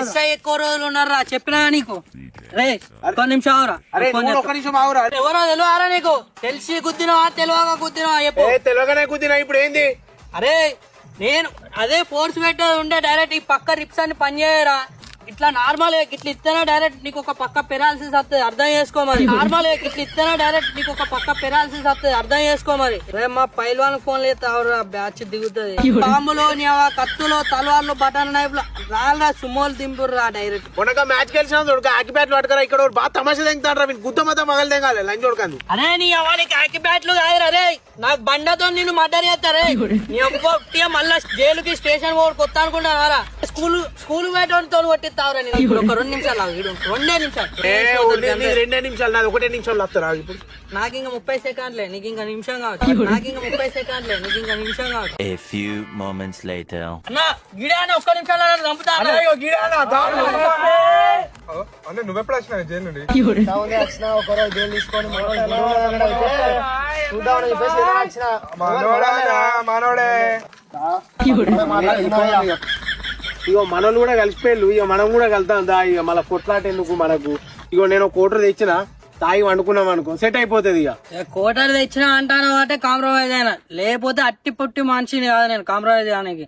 SI ఎక్కువ రోజులు ఉన్నారా చెప్పినా నీకు రే ఒక్క నిమిషం ఆవురా ఒక్క నిమిషం ఆవురా ఎవరో తెలియరా నీకు తెలిసి గుద్దినవా తెలియగా గుద్దినవా చెప్పు తెలియగానే గుద్దినా ఇప్పుడు ఏంది అరే నేను అదే ఫోర్స్ పెట్టేది ఉండే డైరెక్ట్ ఈ పక్క రిప్స్ అన్ని పనిచేయరా ఇట్లా నార్మల్ ఇట్లా ఇస్తేనే డైరెక్ట్ నీకు ఒక పక్క పెరాలసిస్ వస్తుంది అర్థం చేసుకో మరి నార్మల్ ఇట్లా ఇస్తేనే డైరెక్ట్ నీకు ఒక పక్క పెరాలసిస్ వస్తుంది అర్థం చేసుకో మరి రే మా పైల్వాన్ ఫోన్ లేతావురా బ్యాచ్ దిగుతుంది బాంబులో కత్తులో తలవార్లు బటన్ నైఫ్ రాళ్ళ సుమోలు దింపుర్రా డైరెక్ట్ మొన్నగా మ్యాచ్ గెలిచిన ఆకి బ్యాట్లు పట్టుకరా ఇక్కడ బాగా తమాషా తెంగుతాడు రా గుద్ద మత మగలు తెంగాలి లంచ్ కొడుకంది అరే నీ వాళ్ళకి ఆకి బ్యాట్లు కాదురా రే నాకు బండతో నిన్ను మర్డర్ చేస్తారే నీ ఒక్క మళ్ళా జైలుకి స్టేషన్ పోయి కొత్త అనుకుంటారా స్కూల్ వేటతో కొట్టి ఒక 2 నిమిషాలు 2 నిమిషాలు నాది 1 నిమిషాలు వస్తారా ఇప్పుడు నాకు ఇంకా 30 సెకండ్లే నీకు ఇంకా నిమిషం కావచ్చు నాకు ఇంకా 30 సెకండ్లే నీకు ఇంకా నిమిషం కావచ్చు A few moments later. అన్నా గిడాన 1 నిమిషాలు చంపుతా అంటే నువ్వెప్పుడు వచ్చినావు జైలు నుండి ఒకరోజు జైలు తీసుకొని మనోడే ఇగో మనోళ్ళు కూడా కలిసిపోయారు ఇక మనం కూడా కలుతాం దా ఇక మళ్ళీ కొట్లాట ఎందుకు మనకు ఇగో నేను కోటర్ తెచ్చిన తాగి వండుకున్నాం అనుకో సెట్ అయిపోతుంది ఇక కోటర్ తెచ్చినా అంటాను అంటే కాంప్రమైజ్ అయినా లేకపోతే అట్టి పొట్టి మనిషిని కాదు నేను కాంప్రమైజ్ చేయడానికి